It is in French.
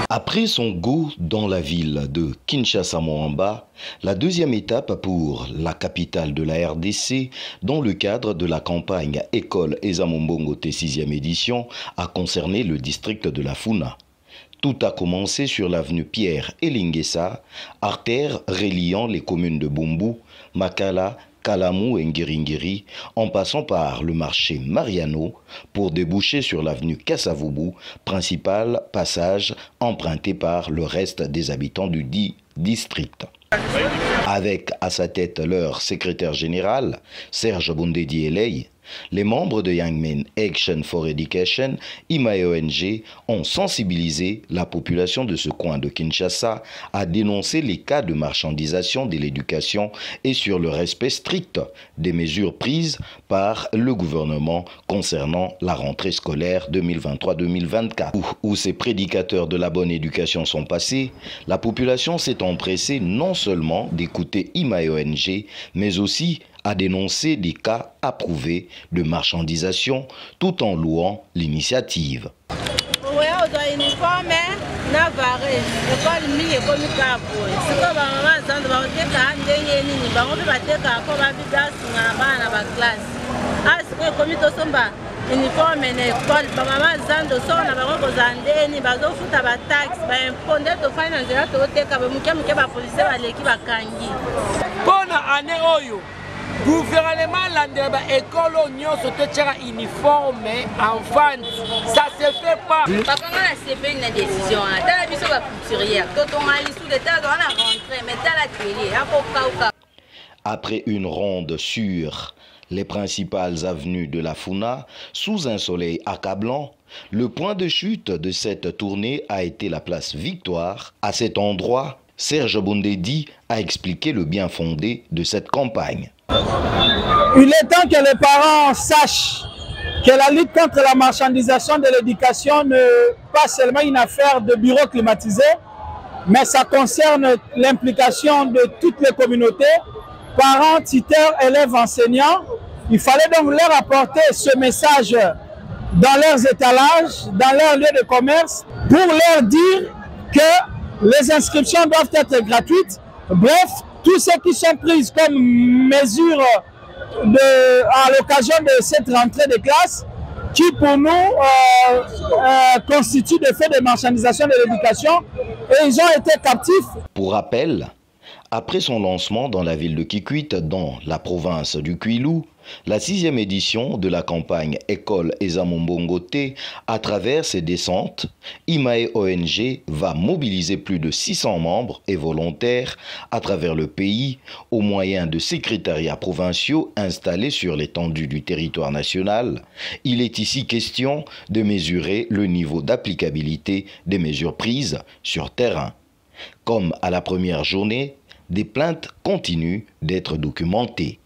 Après son go dans la ville de Kinshasa-Moamba, la deuxième étape pour la capitale de la RDC, dans le cadre de la campagne École Ezamombongote 6e édition, a concerné le district de la Funa. Tout a commencé sur l'avenue Pierre Elingessa, artère reliant les communes de Bumbu, Makala, Kalamu et Ngiringiri, en passant par le marché Mariano pour déboucher sur l'avenue Kassavubu, principal passage emprunté par le reste des habitants du dit district. Avec à sa tête leur secrétaire général, Serge Bondedi Eley, les membres de Young Men Action for Education, IMAE-ONG, ont sensibilisé la population de ce coin de Kinshasa à dénoncer les cas de marchandisation de l'éducation et sur le respect strict des mesures prises par le gouvernement concernant la rentrée scolaire 2023-2024. Où ces prédicateurs de la bonne éducation sont passés, la population s'est empressée non seulement d'écouter IMAE-ONG, mais aussi à dénoncer des cas approuvés de marchandisation tout en louant l'initiative. Gouvernement l'andeba école nyonso te tchera uniforme enfant, ça se fait pas. Papa on a CP une décision là, dans la biso ba couturière, quand on a l'issue de temps on a rentré mais dans la télé, après une ronde sur les principales avenues de la Funa, sous un soleil accablant, le point de chute de cette tournée a été la place Victoire. À cet endroit, Serge Bondedi a expliqué le bien fondé de cette campagne. Il est temps que les parents sachent que la lutte contre la marchandisation de l'éducation n'est pas seulement une affaire de bureau climatisé, mais ça concerne l'implication de toutes les communautés, parents, tuteurs, élèves, enseignants. Il fallait donc leur apporter ce message dans leurs étalages, dans leurs lieux de commerce, pour leur dire que les inscriptions doivent être gratuites. Bref, tous ceux qui sont prises comme mesures à l'occasion de cette rentrée de classe, qui pour nous constitue des faits de marchandisation de l'éducation, et ils ont été captifs. Pour rappel, après son lancement dans la ville de Kikwit, dans la province du Kwilu, la 6e édition de la campagne École Ezamombongote, à travers ses descentes, IMAE-ONG va mobiliser plus de 600 membres et volontaires à travers le pays au moyen de secrétariats provinciaux installés sur l'étendue du territoire national. Il est ici question de mesurer le niveau d'applicabilité des mesures prises sur terrain. Comme à la première journée, des plaintes continuent d'être documentées.